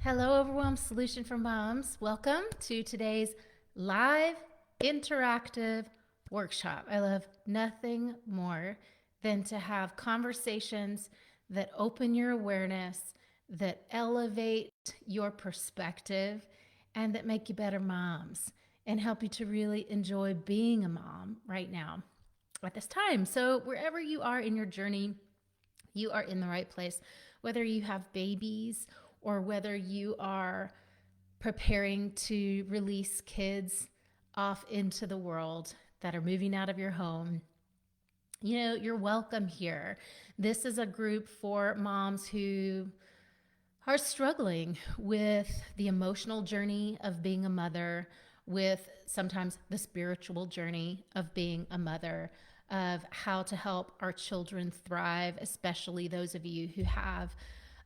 Hello, Overwhelm Solution for Moms. Welcome to today's live interactive workshop. I love nothing more than to have conversations that open your awareness, that elevate your perspective, and that make you better moms and help you to really enjoy being a mom right now at this time. So, wherever you are in your journey, you are in the right place. Whether you have babies or whether you are preparing to release kids off into the world that are moving out of your home, you're welcome here. This is a group for moms who are struggling with the emotional journey of being a mother, with sometimes the spiritual journey of being a mother, of how to help our children thrive, especially those of you who have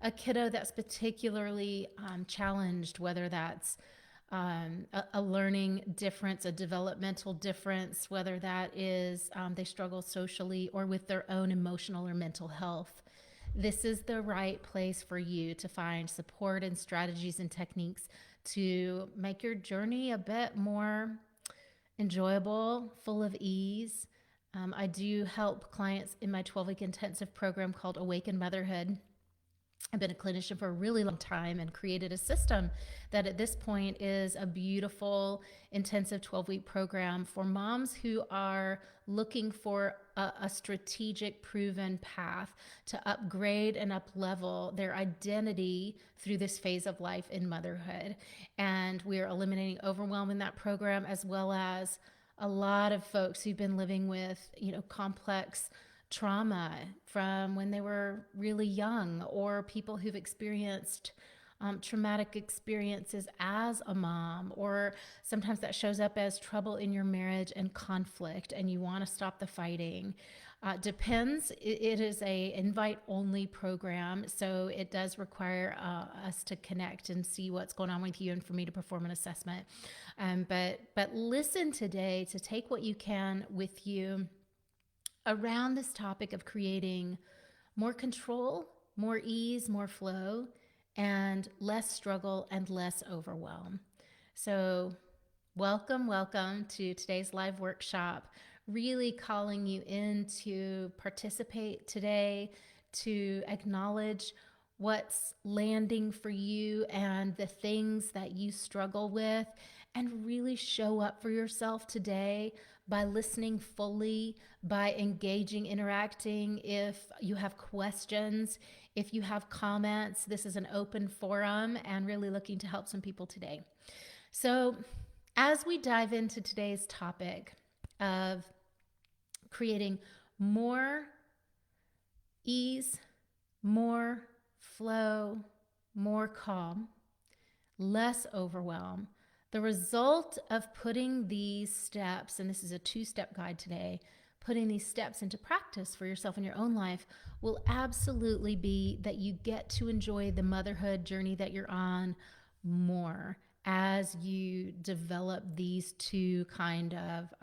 a kiddo that's particularly challenged, whether that's a learning difference, a developmental difference, whether that is they struggle socially or with their own emotional or mental health. This is the right place for you to find support and strategies and techniques to make your journey a bit more enjoyable, full of ease. I do help clients in my 12-week intensive program called Awaken Motherhood. I've been a clinician for a really long time and created a system that at this point is a beautiful intensive 12-week program for moms who are looking for a strategic proven path to upgrade and up level their identity through this phase of life in motherhood. And we are eliminating overwhelm in that program, as well as a lot of folks who've been living with, complex trauma from when they were really young, or people who've experienced traumatic experiences as a mom, or sometimes that shows up as trouble in your marriage and conflict, and you want to stop the fighting. Depends. It is a invite only program, so it does require us to connect and see what's going on with you, and for me to perform an assessment. But listen today to take what you can with you around this topic of creating more control, more ease, more flow, and less struggle and less overwhelm. So welcome to today's live workshop. Really calling you in to participate today, to acknowledge what's landing for you and the things that you struggle with, and really show up for yourself today by listening fully, by engaging, interacting. If you have questions, if you have comments, this is an open forum, and really looking to help some people today. So as we dive into today's topic of creating more ease, more flow, more calm, less overwhelm, the result of putting these steps, and this is a 2-step guide today, putting these steps into practice for yourself in your own life will absolutely be that you get to enjoy the motherhood journey that you're on more as you develop these two kind of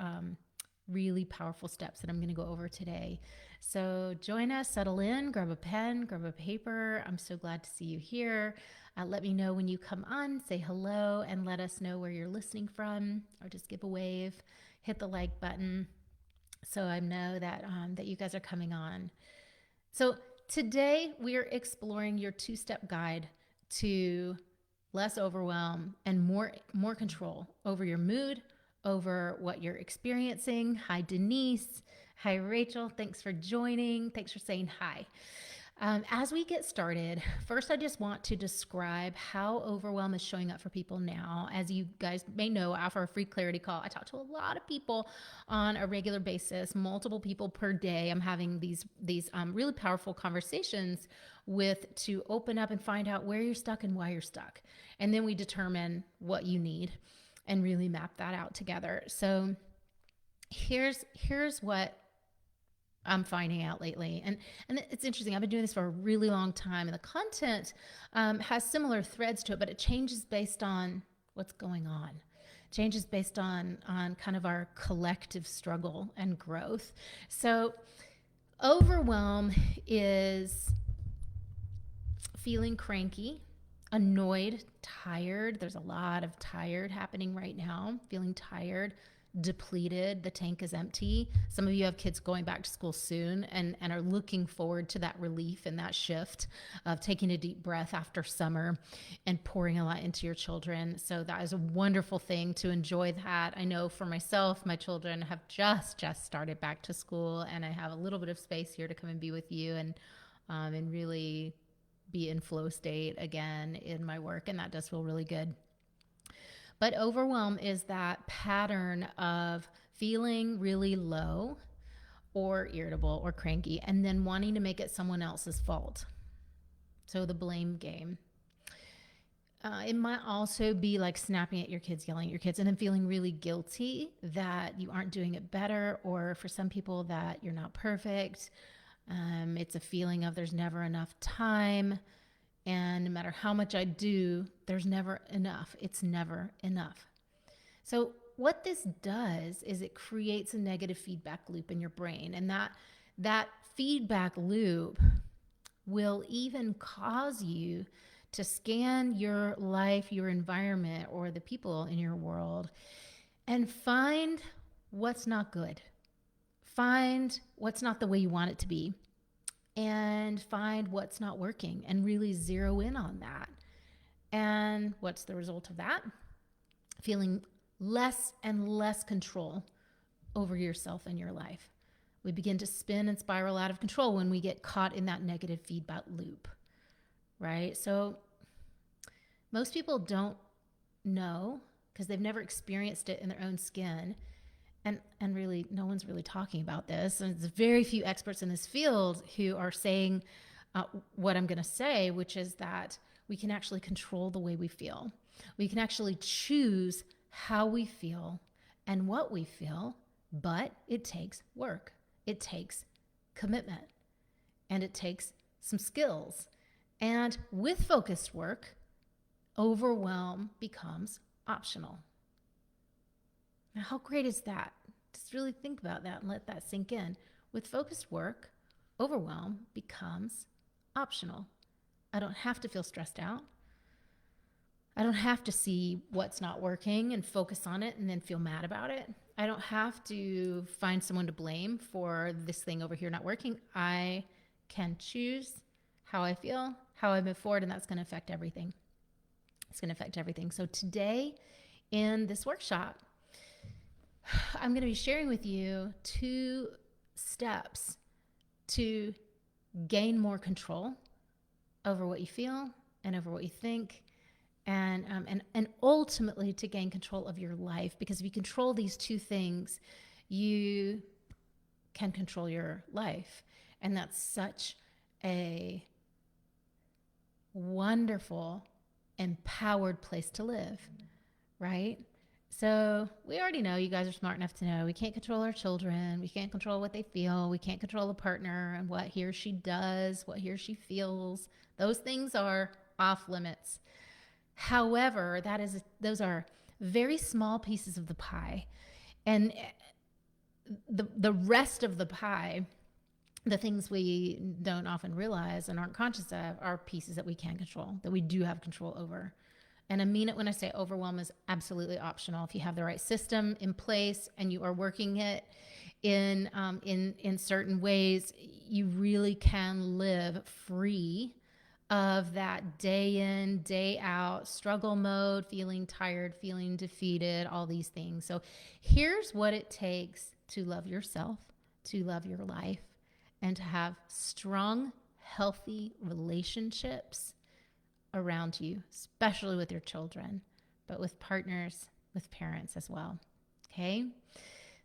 really powerful steps that I'm going to go over today. So join us, settle in, grab a pen, grab a paper. I'm so glad to see you here. Let me know when you come on, say hello, and let us know where you're listening from, or just give a wave, hit the like button so I know that that you guys are coming on. So today we are exploring your 2-step guide to less overwhelm and more control over your mood, over what you're experiencing. Hi, Denise. Hi, Rachel. Thanks for joining. Thanks for saying hi. As we get started, first I just want to describe how overwhelm is showing up for people now. As you guys may know, after a free clarity call, I talk to a lot of people on a regular basis, multiple people per day. I'm having these really powerful conversations with to open up and find out where you're stuck and why you're stuck. And then we determine what you need and really map that out together. So here's what I'm finding out lately. And it's interesting. I've been doing this for a really long time, and the content has similar threads to it, but it changes based on what's going on. It changes based on kind of our collective struggle and growth. So overwhelm is feeling cranky, annoyed, tired. There's a lot of tired happening right now, feeling tired, depleted. The tank is empty. Some of you have kids going back to school soon and are looking forward to that relief and that shift of taking a deep breath after summer and pouring a lot into your children. So that is a wonderful thing to enjoy that. I know for myself, my children have just started back to school, and I have a little bit of space here to come and be with you and really be in flow state again in my work, and that does feel really good. But overwhelm is that pattern of feeling really low or irritable or cranky and then wanting to make it someone else's fault. So the blame game. It might also be like snapping at your kids, yelling at your kids, and then feeling really guilty that you aren't doing it better, or for some people that you're not perfect. It's a feeling of there's never enough time. And no matter how much I do, there's never enough. It's never enough. So what this does is it creates a negative feedback loop in your brain. And that feedback loop will even cause you to scan your life, your environment, or the people in your world and find what's not good. Find what's not the way you want it to be. And find what's not working and really zero in on that. And what's the result of that? Feeling less and less control over yourself and your life. We begin to spin and spiral out of control when we get caught in that negative feedback loop, right? So most people don't know because they've never experienced it in their own skin. And really, no one's really talking about this. And there's very few experts in this field who are saying what I'm going to say, which is that we can actually control the way we feel. We can actually choose how we feel and what we feel, but it takes work. It takes commitment, and it takes some skills. And with focused work, overwhelm becomes optional. Now, how great is that? Just really think about that and let that sink in. With focused work, overwhelm becomes optional. I don't have to feel stressed out. I don't have to see what's not working and focus on it and then feel mad about it. I don't have to find someone to blame for this thing over here not working. I can choose how I feel, how I move forward, and that's going to affect everything. It's going to affect everything. So today in this workshop, I'm going to be sharing with you 2 steps to gain more control over what you feel and over what you think, and ultimately to gain control of your life. Because if you control these 2 things, you can control your life. And that's such a wonderful, empowered place to live, right? So we already know, you guys are smart enough to know we can't control our children. We can't control what they feel. We can't control a partner and what he or she does, what he or she feels. Those things are off limits. However, those are very small pieces of the pie. And the rest of the pie, the things we don't often realize and aren't conscious of, are pieces that we can control, that we do have control over. And I mean it when I say overwhelm is absolutely optional. If you have the right system in place and you are working it in certain ways, you really can live free of that day in, day out struggle mode, feeling tired, feeling defeated, all these things. So here's what it takes to love yourself, to love your life, and to have strong, healthy relationships around you, especially with your children, but with partners, with parents as well. Okay?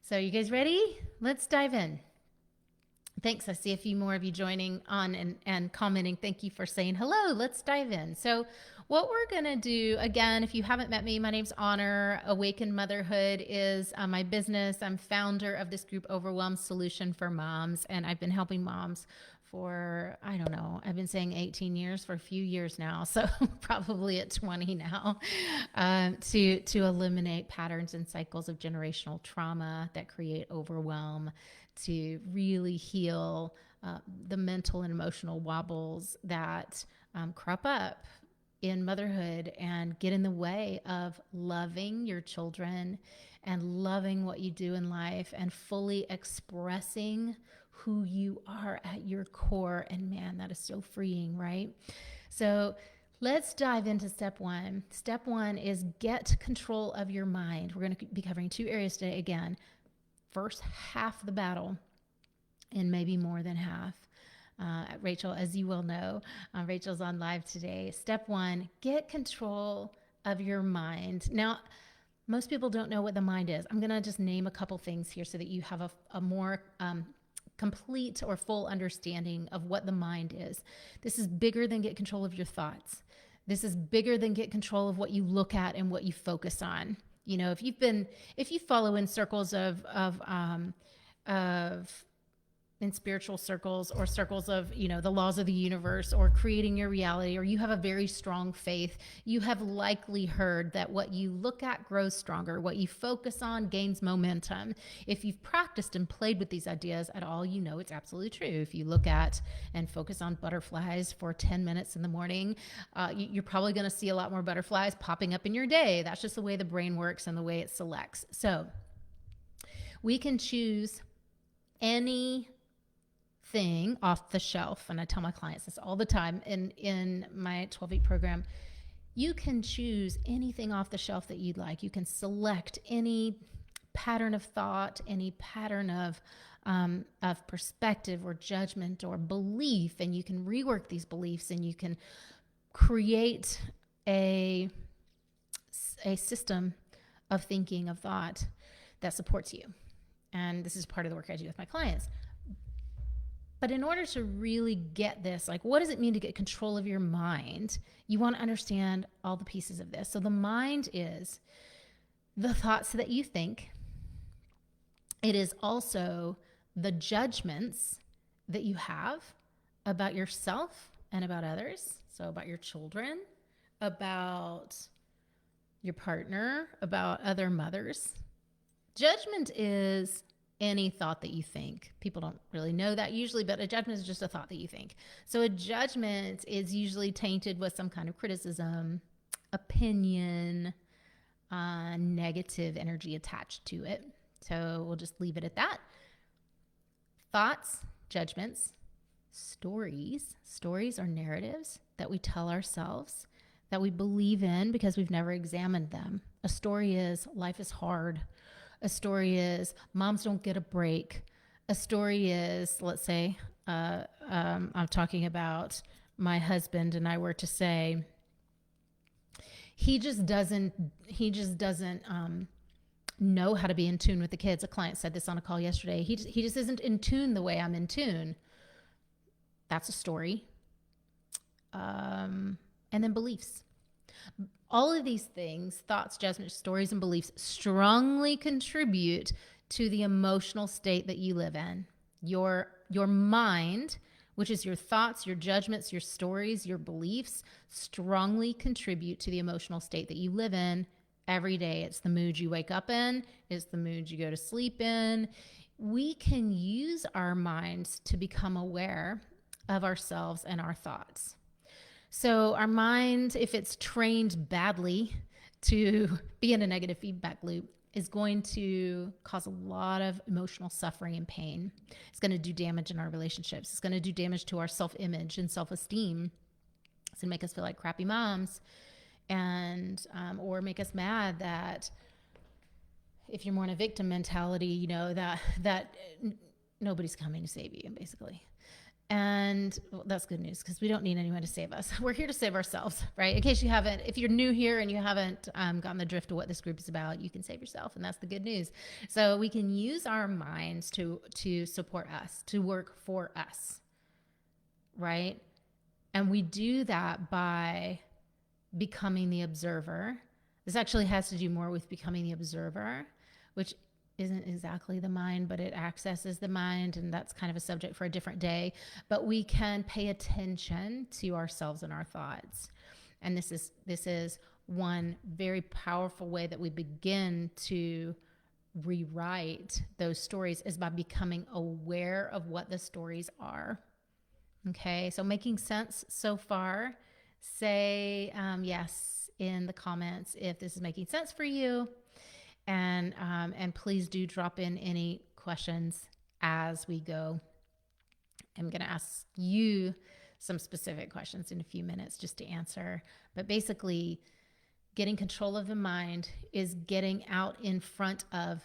So you guys ready? Let's dive in. Thanks. I see a few more of you joining on and commenting. Thank you for saying hello. Let's dive in. So what we're going to do, again, if you haven't met me, my name's Honor. Awaken Motherhood is my business. I'm founder of this group, Overwhelm Solution for Moms, and I've been helping moms for, I don't know, I've been saying 18 years for a few years now, so probably at 20 now, to eliminate patterns and cycles of generational trauma that create overwhelm, to really heal the mental and emotional wobbles that crop up in motherhood and get in the way of loving your children and loving what you do in life and fully expressing who you are at your core. And man, that is so freeing, right? So let's dive into step one. Step one is get control of your mind. We're going to be covering two areas today again. First half the battle, and maybe more than half. Rachel, as you will know, Rachel's on live today. Step one, get control of your mind. Now, most people don't know what the mind is. I'm going to just name a couple things here so that you have a more complete or full understanding of what the mind is. This is bigger than get control of your thoughts. This is bigger than get control of what you look at and what you focus on. You know, if you follow in circles of in spiritual circles or circles of, you know, the laws of the universe or creating your reality, or you have a very strong faith, you have likely heard that what you look at grows stronger. What you focus on gains momentum. If you've practiced and played with these ideas at all, you know it's absolutely true. If you look at and focus on butterflies for 10 minutes in the morning, you're probably going to see a lot more butterflies popping up in your day. That's just the way the brain works and the way it selects. So we can choose any thing off the shelf, and I tell my clients this all the time in my 12-week program. You can choose anything off the shelf that you'd like. You can select any pattern of thought, any pattern of perspective or judgment or belief, and you can rework these beliefs, and you can create a system of thinking, of thought that supports you. And this is part of the work I do with my clients. But in order to really get this, like, what does it mean to get control of your mind? You want to understand all the pieces of this. So the mind is the thoughts that you think. It is also the judgments that you have about yourself and about others. So about your children, about your partner, about other mothers. Judgment is any thought that you think. People don't really know that usually, but a judgment is just a thought that you think. So a judgment is usually tainted with some kind of criticism, opinion, negative energy attached to it. So we'll just leave it at that. Thoughts, judgments, stories. Stories are narratives that we tell ourselves that we believe in because we've never examined them. A story is life is hard. A story is moms don't get a break. A story is, let's say, I'm talking about my husband and I were to say, he just doesn't know how to be in tune with the kids. A client said this on a call yesterday. He just isn't in tune the way I'm in tune. That's a story. And then beliefs. All of these things, thoughts, judgments, stories, and beliefs, strongly contribute to the emotional state that you live in. Your mind, which is your thoughts, your judgments, your stories, your beliefs, strongly contribute to the emotional state that you live in every day. It's the mood you wake up in. It's the mood you go to sleep in. We can use our minds to become aware of ourselves and our thoughts. So our mind, if it's trained badly to be in a negative feedback loop, is going to cause a lot of emotional suffering and pain. It's going to do damage in our relationships. It's going to do damage to our self-image and self-esteem. It's going to make us feel like crappy moms, and or make us mad that if you're more in a victim mentality, you know, that nobody's coming to save you, basically. And well, that's good news because we don't need anyone to save us. We're here to save ourselves, right? In case you haven't, if you're new here and you haven't gotten the drift of what this group is about, you can save yourself, and that's the good news. So we can use our minds to support us, to work for us, right? And we do that by becoming the observer. This actually has to do more with becoming the observer, which isn't exactly the mind, but it accesses the mind, and that's kind of a subject for a different day. But we can pay attention to ourselves and our thoughts. And this is one very powerful way that we begin to rewrite those stories, is by becoming aware of what the stories are. Okay, so making sense so far? say yes in the comments if this is making sense for you. And please do drop in any questions as we go. I'm going to ask you some specific questions in a few minutes just to answer. But basically, getting control of the mind is getting out in front of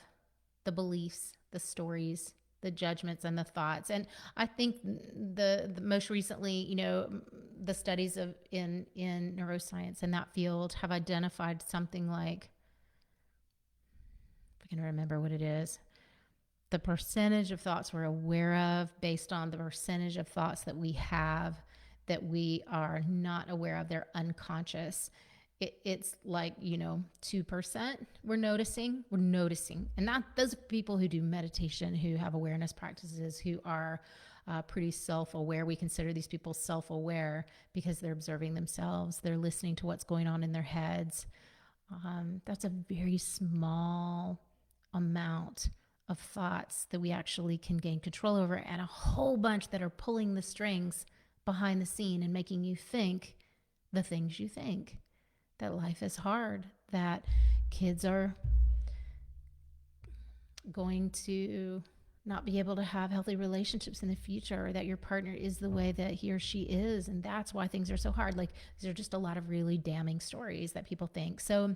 the beliefs, the stories, the judgments, and the thoughts. And I think the most recently, the studies in neuroscience in that field have identified something like, if I can remember what it is, the percentage of thoughts we're aware of based on the percentage of thoughts that we have that we are not aware of. They're unconscious. It's like, 2% we're noticing. And those are people who do meditation, who have awareness practices, who are pretty self-aware. We consider these people self-aware because they're observing themselves. They're listening to what's going on in their heads. That's a very small amount of thoughts that we actually can gain control over, and a whole bunch that are pulling the strings behind the scene and making you think the things you think, that life is hard, that kids are going to not be able to have healthy relationships in the future, or that your partner is the way that he or she is, and that's why things are so hard. Like, these are just a lot of really damning stories that people think. So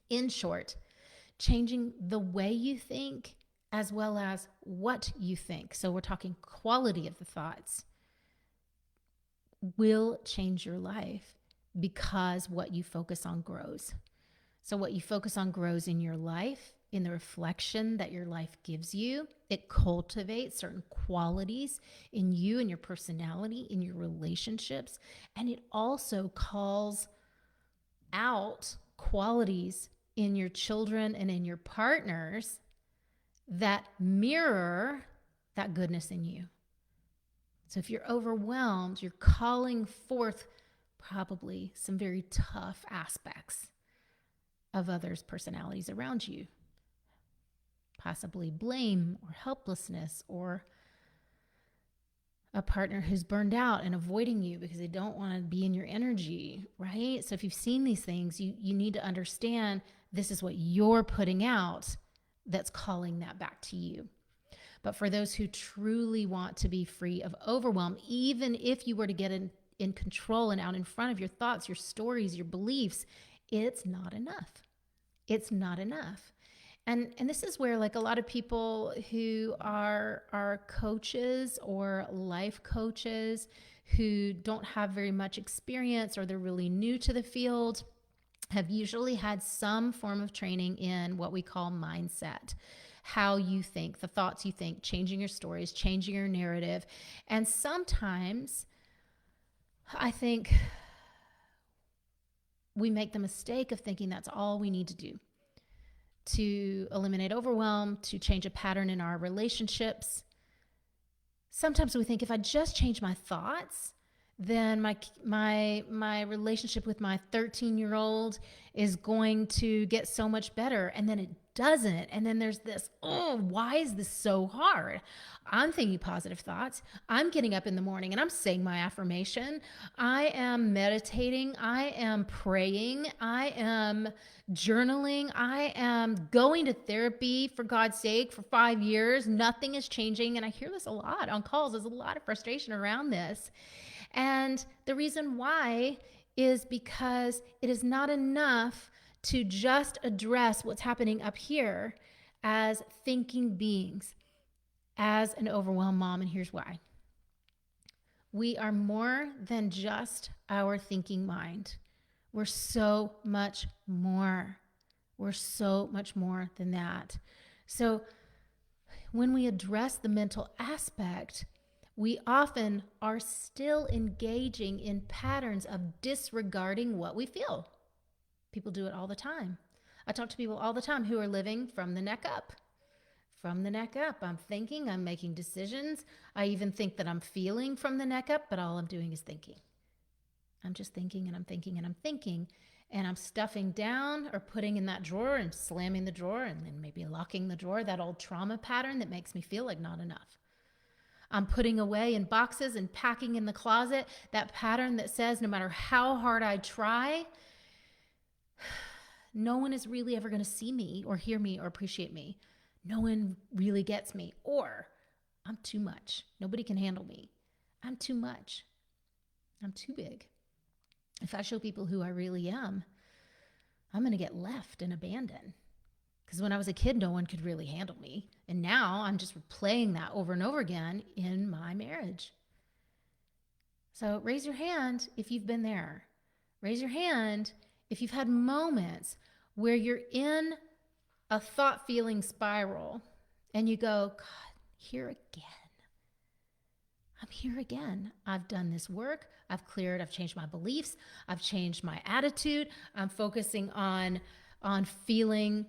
in short, changing the way you think as well as what you think, so we're talking quality of the thoughts, will change your life, because what you focus on grows. So what you focus on grows in your life, in the reflection that your life gives you. It cultivates certain qualities in you and your personality, in your relationships, and it also calls out qualities in your children and in your partners that mirror that goodness in you. So if you're overwhelmed, you're calling forth probably some very tough aspects of others' personalities around you. Possibly blame or helplessness, or a partner who's burned out and avoiding you because they don't want to be in your energy, right? So if you've seen these things, you need to understand this is what you're putting out that's calling that back to you. But for those who truly want to be free of overwhelm, even if you were to get in control and out in front of your thoughts, your stories, your beliefs, it's not enough. It's not enough. And this is where, like, a lot of people who are coaches or life coaches who don't have very much experience, or they're really new to the field, have usually had some form of training in what we call mindset. How you think, the thoughts you think, changing your stories, changing your narrative. And sometimes I think we make the mistake of thinking that's all we need to do to eliminate overwhelm, to change a pattern in our relationships. Sometimes we think if I just change my thoughts, then my relationship with my 13-year-old is going to get so much better. And then it doesn't. And then there's this, why is this so hard? I'm thinking positive thoughts. I'm getting up in the morning and I'm saying my affirmation. I am meditating. I am praying. I am journaling. I am going to therapy, for God's sake, for 5 years. Nothing is changing. And I hear this a lot on calls. There's a lot of frustration around this. And the reason why is because it is not enough to just address what's happening up here as thinking beings, as an overwhelmed mom. And here's why. We are more than just our thinking mind. We're so much more. We're so much more than that. So when we address the mental aspect, we often are still engaging in patterns of disregarding what we feel. People do it all the time. I talk to people all the time who are living from the neck up. From the neck up. I'm thinking, I'm making decisions. I even think that I'm feeling from the neck up, but all I'm doing is thinking. I'm just thinking and I'm thinking and I'm thinking. And I'm stuffing down or putting in that drawer and slamming the drawer and then maybe locking the drawer, that old trauma pattern that makes me feel like not enough. I'm putting away in boxes and packing in the closet that pattern that says no matter how hard I try, no one is really ever going to see me or hear me or appreciate me. No one really gets me. Or I'm too much. Nobody can handle me. I'm too much. I'm too big. If I show people who I really am, I'm going to get left and abandoned. Because when I was a kid, no one could really handle me. And now I'm just replaying that over and over again in my marriage. So raise your hand if you've been there. Raise your hand if you've had moments where you're in a thought feeling spiral and you go, God, here again. I'm here again. I've done this work. I've cleared. I've changed my beliefs. I've changed my attitude. I'm focusing on feeling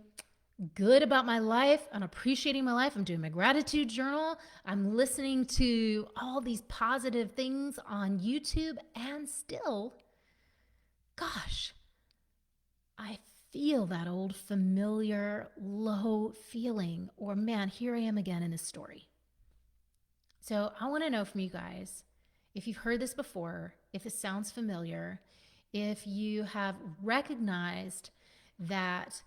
good about my life, on appreciating my life. I'm doing my gratitude journal. I'm listening to all these positive things on YouTube, and still, gosh, I feel that old familiar low feeling, or man, here I am again in this story. So I want to know from you guys if you've heard this before, if it sounds familiar, if you have recognized that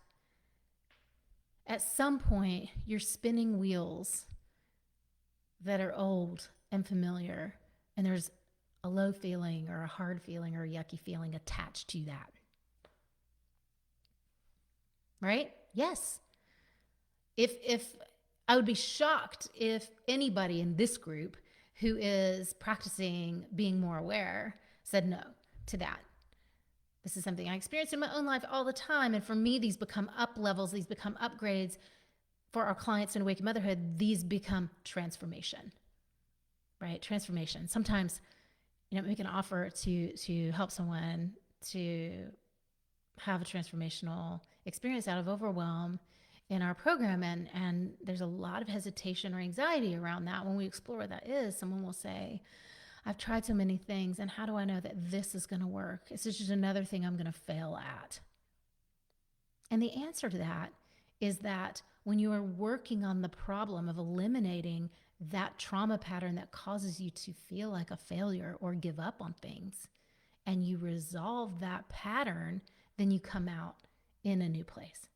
at some point you're spinning wheels that are old and familiar, and there's a low feeling or a hard feeling or a yucky feeling attached to that. Right? Yes. If I would be shocked if anybody in this group who is practicing being more aware said no to that. This is something I experience in my own life all the time. And for me, these become up levels. These become upgrades. For our clients in Awakened Motherhood, these become transformation, right? Transformation. Sometimes, make an offer to help someone to have a transformational experience out of overwhelm in our program. And there's a lot of hesitation or anxiety around that. When we explore what that is, someone will say, I've tried so many things, and how do I know that this is going to work? It's just another thing I'm going to fail at. And the answer to that is that when you are working on the problem of eliminating that trauma pattern that causes you to feel like a failure or give up on things, and you resolve that pattern, then you come out in a new place,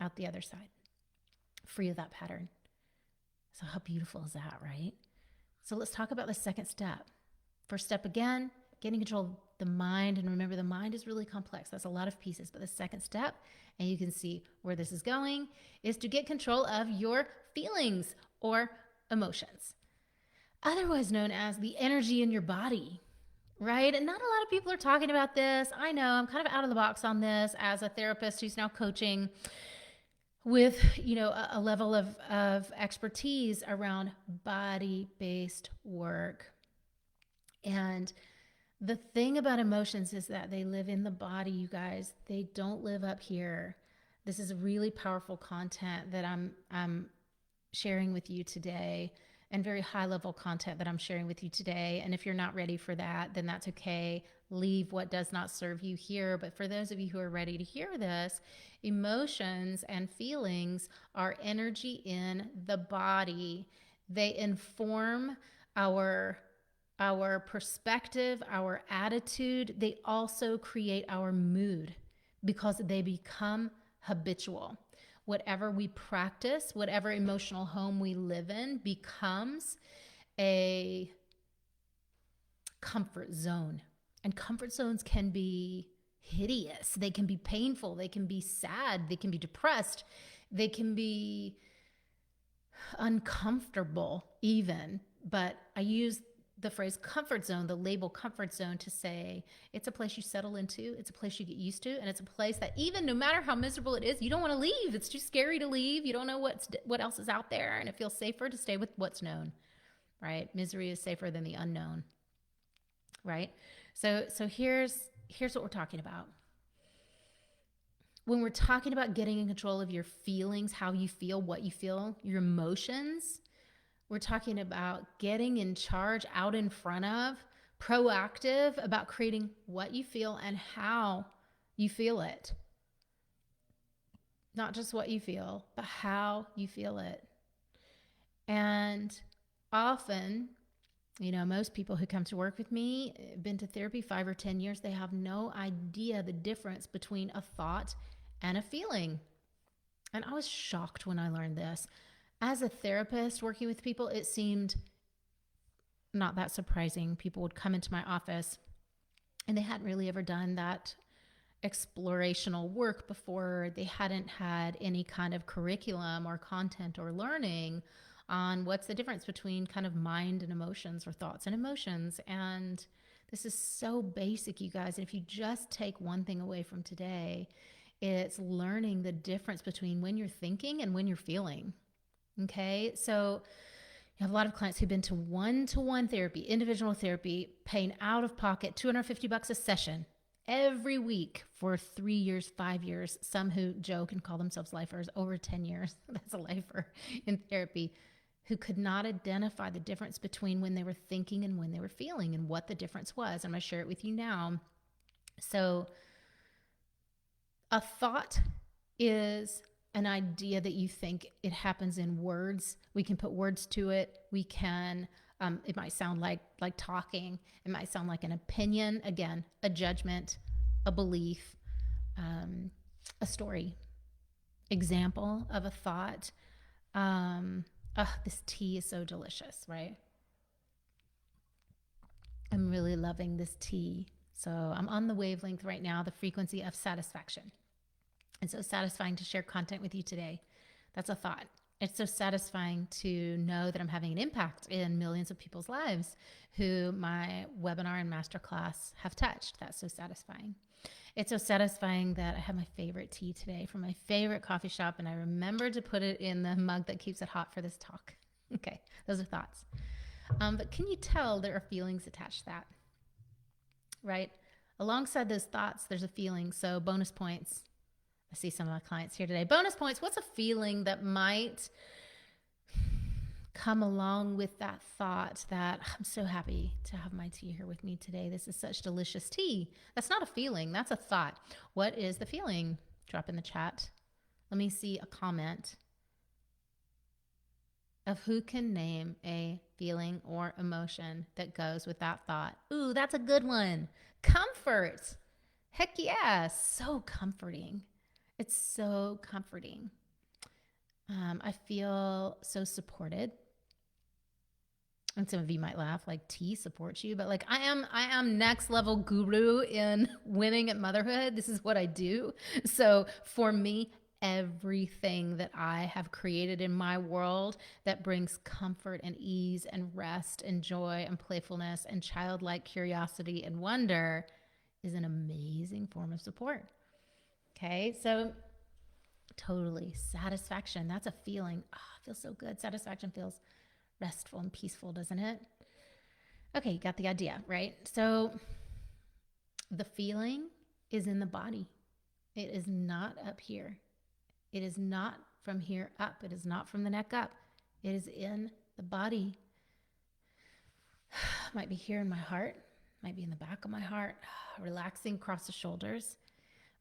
out the other side, free of that pattern. So how beautiful is that, right? So let's talk about the second step. First step, again, getting control of the mind. And remember, the mind is really complex. That's a lot of pieces. But the second step, and you can see where this is going, is to get control of your feelings or emotions, otherwise known as the energy in your body, right? And not a lot of people are talking about this. I know I'm kind of out of the box on this as a therapist who's now coaching with, a level of expertise around body-based work. And the thing about emotions is that they live in the body, you guys. They don't live up here. This is really powerful content that I'm sharing with you today, and very high-level content that I'm sharing with you today. And if you're not ready for that, then that's okay. Leave what does not serve you here. But for those of you who are ready to hear this, emotions and feelings are energy in the body. They inform our perspective, our attitude. They also create our mood because they become habitual. Whatever we practice, whatever emotional home we live in, becomes a comfort zone. And comfort zones can be hideous. They can be painful. They can be sad. They can be depressed. They can be uncomfortable even. But I use the phrase comfort zone, the label comfort zone, to say it's a place you settle into, it's a place you get used to, and it's a place that even no matter how miserable it is, you don't want to leave. It's too scary to leave. You don't know what else is out there, and it feels safer to stay with what's known, right? Misery is safer than the unknown, right? So here's what we're talking about. When we're talking about getting in control of your feelings, how you feel, what you feel, your emotions, we're talking about getting in charge, out in front of, proactive about creating what you feel and how you feel it. Not just what you feel, but how you feel it. And often, most people who come to work with me, been to therapy 5 or 10 years, they have no idea the difference between a thought and a feeling. And I was shocked when I learned this. As a therapist working with people, it seemed not that surprising. People would come into my office and they hadn't really ever done that explorational work before. They hadn't had any kind of curriculum or content or learning on what's the difference between kind of mind and emotions, or thoughts and emotions. And this is so basic, you guys. And if you just take one thing away from today, it's learning the difference between when you're thinking and when you're feeling. Okay. So you have a lot of clients who've been to one-to-one therapy, individual therapy, paying out of pocket $250 a session every week for 3 years, 5 years. Some who joke and call themselves lifers, over 10 years. That's a lifer in therapy, who could not identify the difference between when they were thinking and when they were feeling, and what the difference was. I'm going to share it with you now. So a thought is an idea that you think. It happens in words. We can put words to it. We can, it might sound like talking. It might sound like an opinion. Again, a judgment, a belief, a story. Example of a thought. This tea is so delicious, right? I'm really loving this tea. So I'm on the wavelength right now, the frequency of satisfaction. It's so satisfying to share content with you today. That's a thought. It's so satisfying to know that I'm having an impact in millions of people's lives who my webinar and masterclass have touched. That's so satisfying. It's so satisfying that I have my favorite tea today from my favorite coffee shop, and I remembered to put it in the mug that keeps it hot for this talk. Okay, those are thoughts. But can you tell there are feelings attached to that, right? Alongside those thoughts, there's a feeling. So bonus points. I see some of my clients here today. Bonus points. What's a feeling that might come along with that thought that I'm so happy to have my tea here with me today? This is such delicious tea. That's not a feeling. That's a thought. What is the feeling? Drop in the chat. Let me see a comment of who can name a feeling or emotion that goes with that thought. Ooh, that's a good one. Comfort. Heck yeah. So comforting. It's so comforting. I feel so supported. And some of you might laugh, like tea supports you, but like I am next level guru in winning at motherhood. This is what I do. So for me, everything that I have created in my world that brings comfort and ease and rest and joy and playfulness and childlike curiosity and wonder is an amazing form of support. Okay, so totally satisfaction. That's a feeling. Oh, it feels so good. Satisfaction feels restful and peaceful, doesn't it? Okay, you got the idea, right? So the feeling is in the body. It is not up here. It is not from here up. It is not from the neck up. It is in the body. Might be here in my heart. Might be in the back of my heart. Relaxing across the shoulders.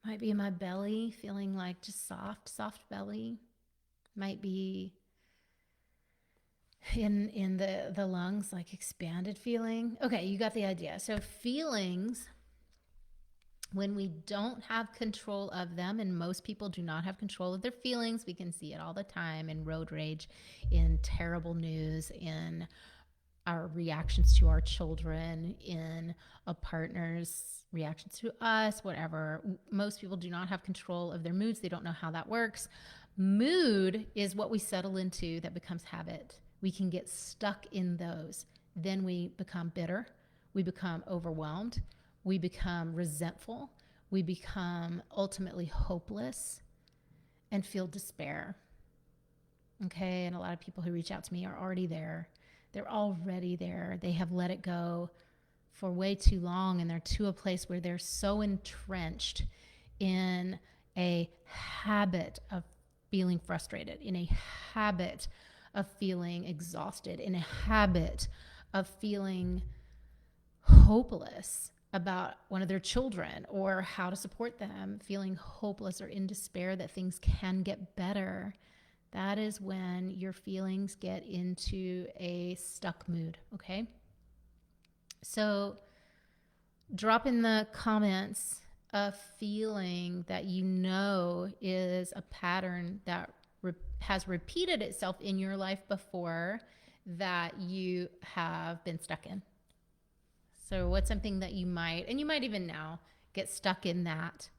Might be in my belly, feeling like just soft belly. Might be in the lungs, like expanded feeling. Okay, you got the idea. So feelings, when we don't have control of them, and most people do not have control of their feelings, we can see it all the time in road rage, in terrible news, in our reactions to our children, in a partner's reactions to us, whatever. Most people do not have control of their moods. They don't know how that works. Mood is what we settle into that becomes habit. We can get stuck in those. Then we become bitter. We become overwhelmed. We become resentful. We become ultimately hopeless and feel despair. Okay, and a lot of people who reach out to me are already there. They're already there. They have let it go for way too long, and they're to a place where they're so entrenched in a habit of feeling frustrated, in a habit of feeling exhausted, in a habit of feeling hopeless about one of their children or how to support them, feeling hopeless or in despair that things can get better, That is when your feelings get into a stuck mood, okay? So drop in the comments a feeling that you know is a pattern that has repeated itself in your life before that you have been stuck in. So what's something that you might even now get stuck in that,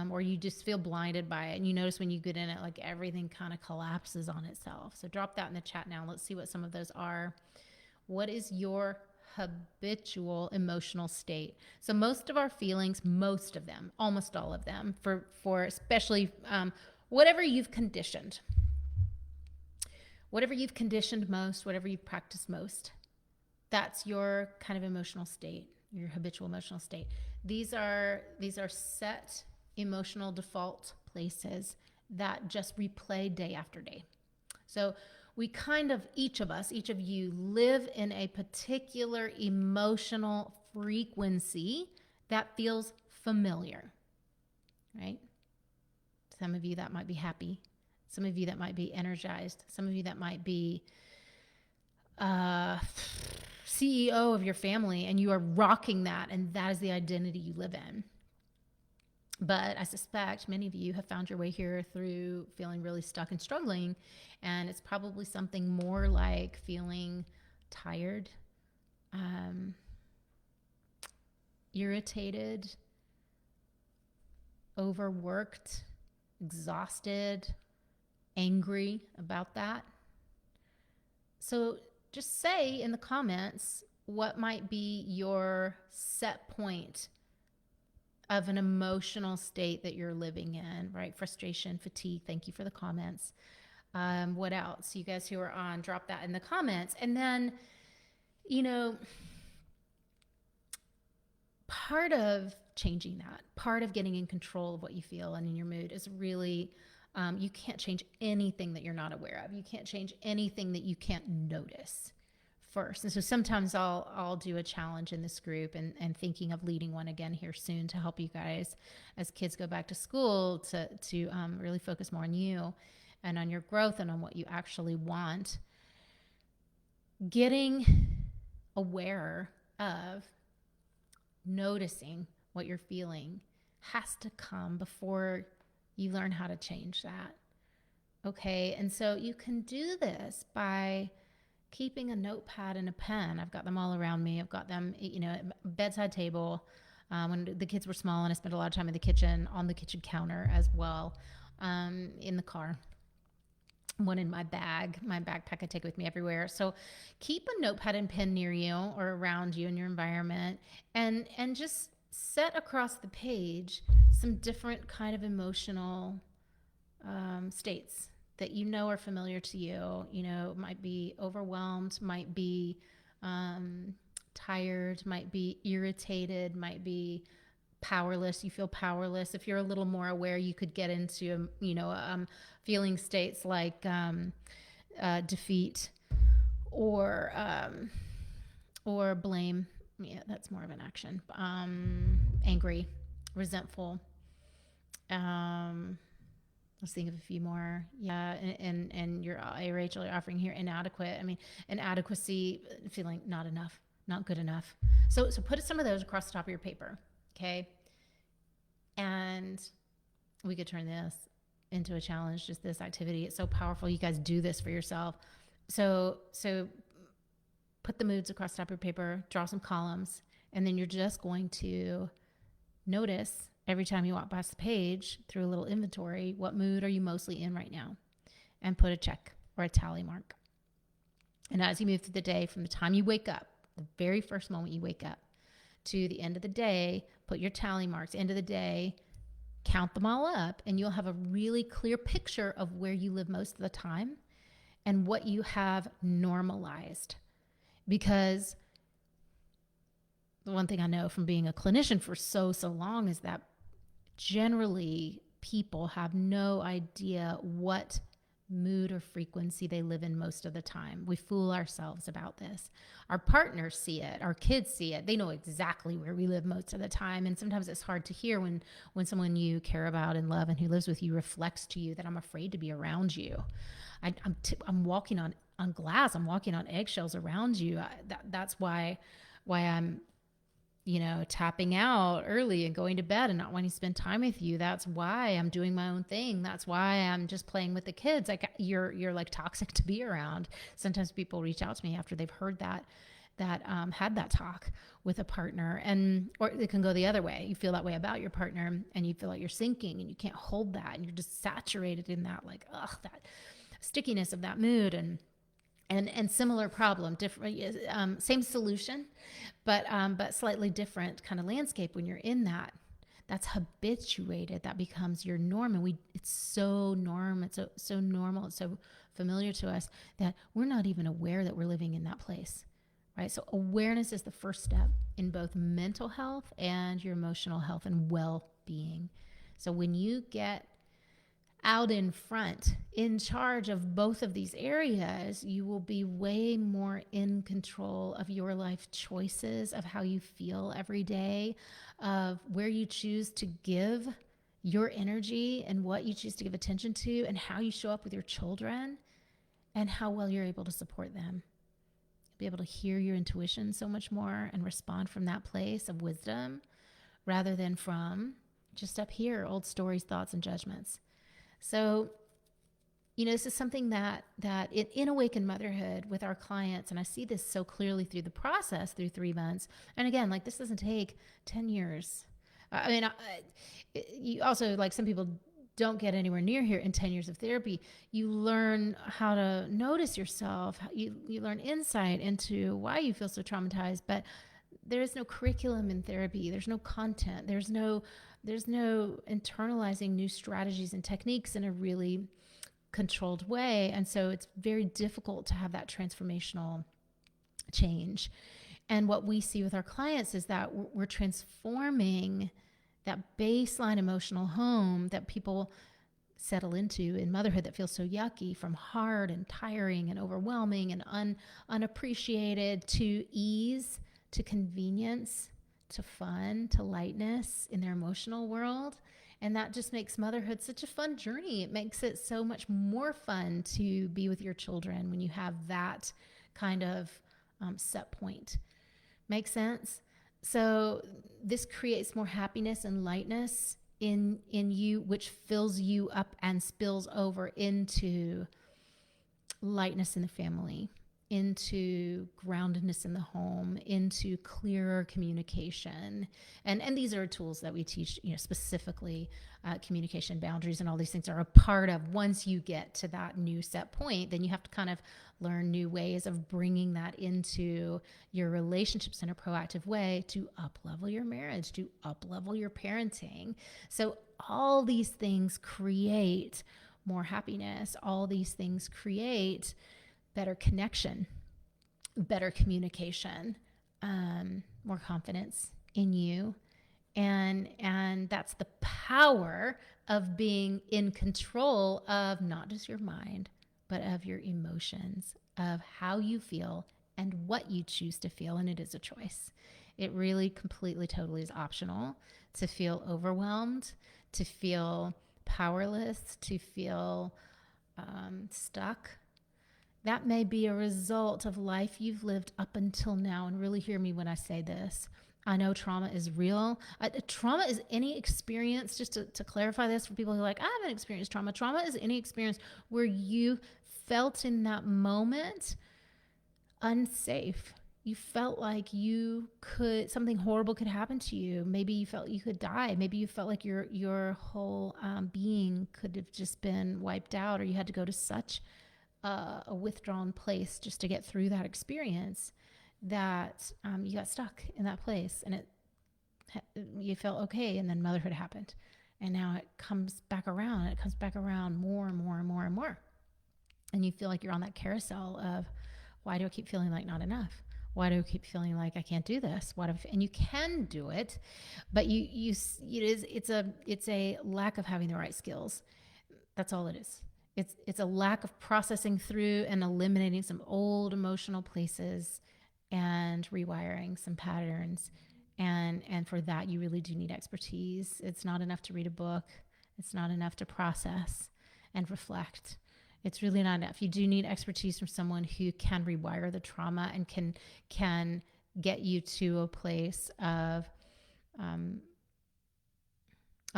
or you just feel blinded by it, and you notice when you get in it, like everything kind of collapses on itself. So drop that in the chat now. Let's see what some of those are. What is your habitual emotional state? So most of our feelings, most of them, almost all of them, for especially whatever you've conditioned most, whatever you've practiced most, that's your kind of emotional state, your habitual emotional state. These are set emotional default places that just replay day after day. So we kind of, each of you live in a particular emotional frequency that feels familiar, right? Some of you that might be happy. Some of you that might be energized. Some of you that might be CEO of your family, and you are rocking that, and that is the identity you live in. But I suspect many of you have found your way here through feeling really stuck and struggling, and it's probably something more like feeling tired, irritated, overworked, exhausted, angry about that. So just say in the comments what might be your set point of an emotional state that you're living in, right? Frustration, fatigue. Thank you for the comments. What else? You guys who are on, drop that in the comments. And then, part of changing that, part of getting in control of what you feel and in your mood is really, you can't change anything that you're not aware of. You can't change anything that you can't notice first. And so sometimes I'll do a challenge in this group, and thinking of leading one again here soon to help you guys as kids go back to school to really focus more on you and on your growth and on what you actually want. Getting aware of noticing what you're feeling has to come before you learn how to change that. Okay. And so you can do this by keeping a notepad and a pen. I've got them all around me. I've got them, at bedside table. When the kids were small, and I spent a lot of time in the kitchen, on the kitchen counter as well, in the car. One in my backpack I take with me everywhere. So keep a notepad and pen near you or around you in your environment, and just set across the page some different kind of emotional states that are familiar to you. Might be overwhelmed, might be tired, might be irritated, might be powerless. You feel powerless. If you're a little more aware, you could get into, feeling states like defeat or blame. Yeah, that's more of an action. Angry, resentful. Let's think of a few more. Yeah, and Rachel, you're offering here inadequate. I mean, inadequacy, feeling not enough, not good enough. So put some of those across the top of your paper, okay? And we could turn this into a challenge, just this activity. It's so powerful. You guys do this for yourself. So put the moods across the top of your paper, draw some columns, and then you're just going to notice every time you walk past the page through a little inventory, what mood are you mostly in right now? And put a check or a tally mark. And as you move through the day, from the time you wake up, the very first moment you wake up, to the end of the day, put your tally marks. End of the day, count them all up, and you'll have a really clear picture of where you live most of the time and what you have normalized. Because the one thing I know from being a clinician for so long is that generally people have no idea what mood or frequency they live in most of the time. We fool ourselves about this. Our partners see it, our kids see it. They know exactly where we live most of the time. And sometimes it's hard to hear when someone you care about and love and who lives with you reflects to you that I'm afraid to be around you. I'm walking on glass. I'm walking on eggshells around you. That's why I'm tapping out early and going to bed and not wanting to spend time with you. That's why I'm doing my own thing. That's why I'm just playing with the kids. Like you're like toxic to be around. Sometimes people reach out to me after they've heard that had that talk with a partner, or it can go the other way. You feel that way about your partner and you feel like you're sinking and you can't hold that. And you're just saturated in that, like, that stickiness of that mood and similar problem, different, same solution, but slightly different kind of landscape. When you're in that's habituated. That becomes your norm, and it's so norm. It's so normal. It's so familiar to us that we're not even aware that we're living in that place, right? So awareness is the first step in both mental health and your emotional health and well-being. So when you get out in front, in charge of both of these areas, you will be way more in control of your life choices, of how you feel every day, of where you choose to give your energy and what you choose to give attention to, and how you show up with your children and how well you're able to support them. Be able to hear your intuition so much more and respond from that place of wisdom rather than from just up here, old stories, thoughts, and judgments. So, this is something that in Awakened Motherhood with our clients, and I see this so clearly through the process, through 3 months. And again, like, this doesn't take 10 years. You also, like, some people don't get anywhere near here in 10 years of therapy. You learn how to notice yourself. You learn insight into why you feel so traumatized, but there is no curriculum in therapy. There's no content. There's no internalizing new strategies and techniques in a really controlled way. And so it's very difficult to have that transformational change. And what we see with our clients is that we're transforming that baseline emotional home that people settle into in motherhood that feels so yucky, from hard and tiring and overwhelming and unappreciated, to ease, to convenience, to fun, to lightness in their emotional world. And that just makes motherhood such a fun journey. It makes it so much more fun to be with your children when you have that kind of set point. Make sense? So this creates more happiness and lightness in you, which fills you up and spills over into lightness in the family, into groundedness in the home, into clearer communication. And these are tools that we teach, specifically communication boundaries and all these things are a part of. Once you get to that new set point, then you have to kind of learn new ways of bringing that into your relationships in a proactive way to up-level your marriage, to up-level your parenting. So all these things create more happiness. All these things create better connection, better communication, more confidence in you. And that's the power of being in control of not just your mind, but of your emotions, of how you feel and what you choose to feel. And it is a choice. It really completely, totally is optional to feel overwhelmed, to feel powerless, to feel stuck. That may be a result of life you've lived up until now. And really hear me when I say this. I know trauma is real. Trauma is any experience, just to clarify this for people who are like, I haven't experienced trauma. Trauma is any experience where you felt in that moment unsafe. You felt like something horrible could happen to you. Maybe you felt you could die. Maybe you felt like your whole being could have just been wiped out, or you had to go to such a withdrawn place just to get through that experience that you got stuck in that place, and you felt okay, and then motherhood happened, and now it comes back around. It comes back around more and more and more and more, and you feel like you're on that carousel of, why do I keep feeling like not enough? Why do I keep feeling like I can't do this? And you can do it, but it's a lack of having the right skills. That's all it is. It's a lack of processing through and eliminating some old emotional places and rewiring some patterns. And for that, you really do need expertise. It's not enough to read a book. It's not enough to process and reflect. It's really not enough. You do need expertise from someone who can rewire the trauma and can get you to a place of a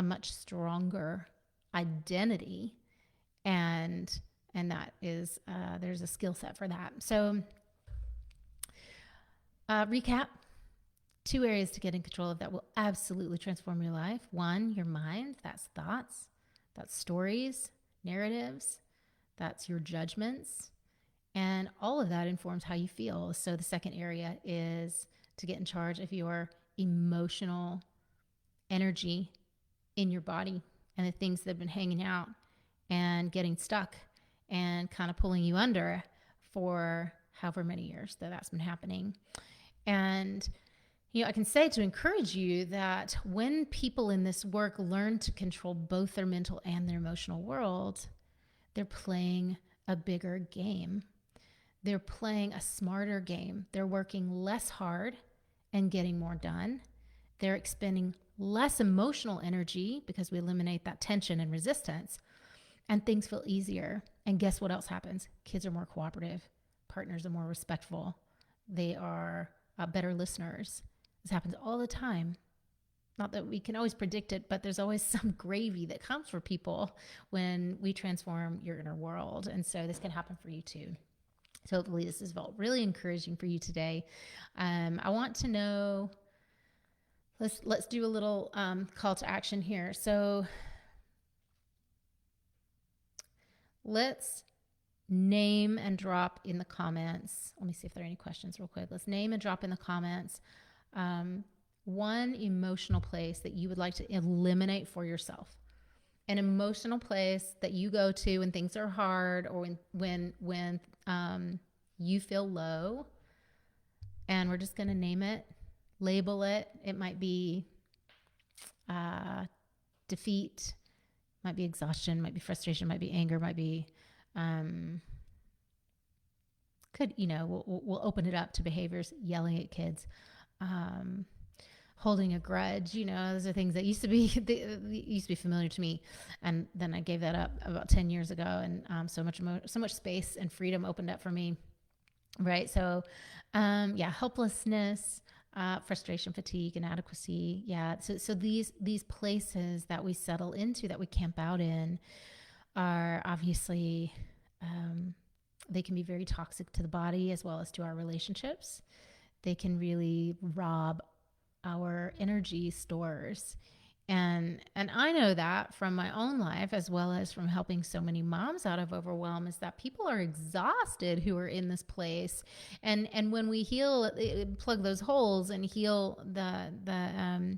much stronger identity, and that is there's a skill set for that. So recap: 2 areas to get in control of that will absolutely transform your life. 1, your mind. That's thoughts, that's stories, narratives, that's your judgments, and all of that informs how you feel. So the second area is to get in charge of your emotional energy in your body and the things that have been hanging out and getting stuck and kind of pulling you under for however many years that's been happening. And I can say to encourage you that when people in this work learn to control both their mental and their emotional world, they're playing a bigger game. They're playing a smarter game. They're working less hard and getting more done. They're expending less emotional energy because we eliminate that tension and resistance, and things feel easier. And guess what else happens? Kids are more cooperative. Partners are more respectful. They are better listeners. This happens all the time. Not that we can always predict it, but there's always some gravy that comes for people when we transform your inner world. And so this can happen for you too. So hopefully this has felt really encouraging for you today. I want to know, let's do a little call to action here. So let's name and drop in the comments. Let me see if there are any questions real quick. Let's name and drop in the comments one emotional place that you would like to eliminate for yourself. An emotional place that you go to when things are hard or when you feel low. And we're just going to name it, label it. It might be defeat, might be exhaustion, might be frustration, might be anger, might be we'll open it up to behaviors: yelling at kids, holding a grudge. Those are things that used to be familiar to me, and then I gave that up about 10 years ago, and so much space and freedom opened up for me. Right. So helplessness, frustration, fatigue, inadequacy. Yeah. So these places that we settle into, that we camp out in, are obviously they can be very toxic to the body as well as to our relationships. They can really rob our energy stores. And I know that from my own life, as well as from helping so many moms out of overwhelm, is that people are exhausted who are in this place. And when we heal, plug those holes and heal the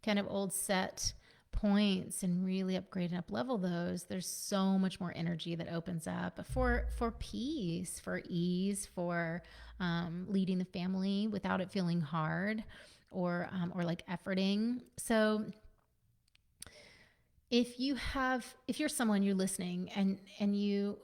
kind of old set points and really upgrade and up level those, there's so much more energy that opens up for peace, for ease, for leading the family without it feeling hard or like efforting. So if you're someone, you're listening and you've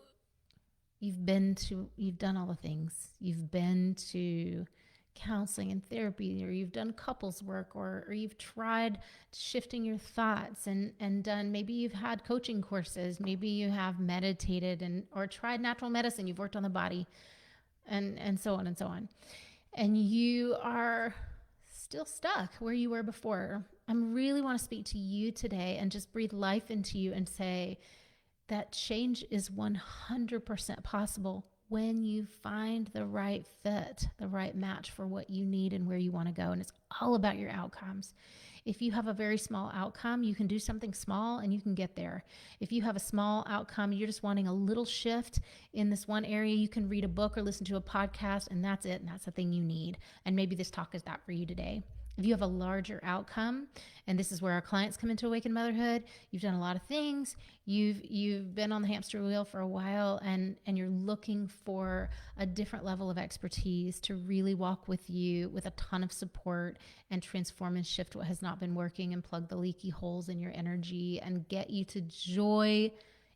done all the things, you've been to counseling and therapy, or you've done couples work, or you've tried shifting your thoughts and done, maybe you've had coaching courses, maybe you have meditated or tried natural medicine, you've worked on the body and so on and so on. And you are still stuck where you were before. I really want to speak to you today and just breathe life into you and say that change is 100% possible when you find the right fit, the right match for what you need and where you want to go. And it's all about your outcomes. If you have a very small outcome, you can do something small and you can get there. If you have a small outcome, you're just wanting a little shift in this one area, you can read a book or listen to a podcast, and that's it. And that's the thing you need. And maybe this talk is that for you today. If you have a larger outcome, and this is where our clients come into Awakened Motherhood, you've done a lot of things, you've been on the hamster wheel for a while, and you're looking for a different level of expertise to really walk with you with a ton of support and transform and shift what has not been working and plug the leaky holes in your energy and get you to joy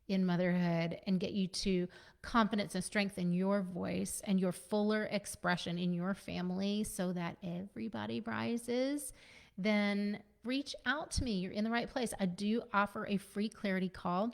in motherhood and get you to confidence and strength in your voice and your fuller expression in your family so that everybody rises, then reach out to me. You're in the right place. I do offer a free clarity call.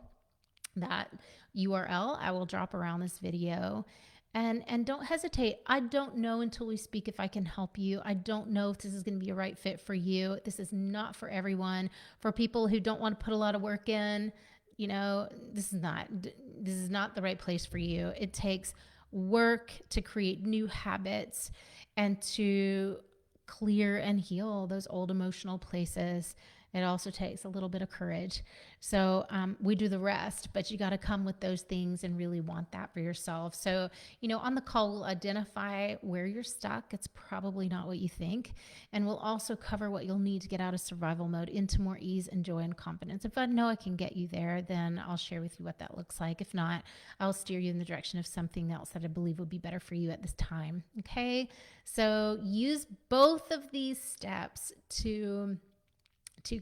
That URL I will drop around this video. And don't hesitate. I don't know until we speak if I can help you. I don't know if this is going to be a right fit for you. This is not for everyone. For people who don't want to put a lot of work in, this is not the right place for you. It takes work to create new habits and to clear and heal those old emotional places. It also takes a little bit of courage. So we do the rest, but you got to come with those things and really want that for yourself. So, on the call, we'll identify where you're stuck. It's probably not what you think. And we'll also cover what you'll need to get out of survival mode into more ease and joy and confidence. If I know I can get you there, then I'll share with you what that looks like. If not, I'll steer you in the direction of something else that I believe would be better for you at this time. Okay. So use both of these steps to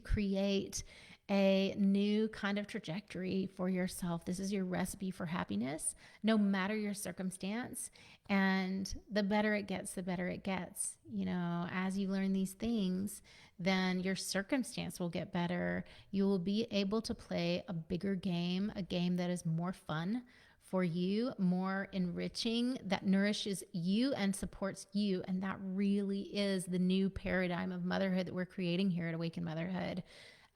create a new kind of trajectory for yourself. This is your recipe for happiness, no matter your circumstance. And the better it gets, the better it gets. As you learn these things, then your circumstance will get better. You will be able to play a bigger game, a game that is more fun for you, more enriching, that nourishes you and supports you. And that really is the new paradigm of motherhood that we're creating here at Awaken Motherhood.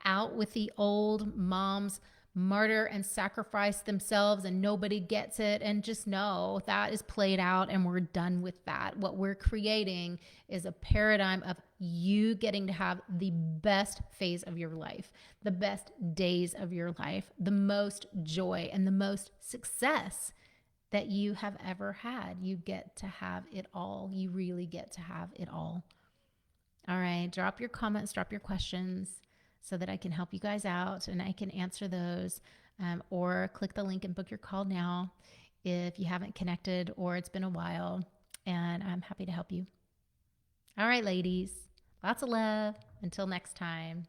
Out with the old moms martyr and sacrifice themselves and nobody gets it, and just know that is played out and we're done with that. What we're creating is a paradigm of you getting to have the best phase of your life, the best days of your life, the most joy and the most success that you have ever had. You get to have it all. You really get to have it all. All right, drop your comments, drop your questions, so that I can help you guys out and I can answer those, or click the link and book your call now if you haven't connected or it's been a while, and I'm happy to help you. All right, ladies, lots of love. Until next time.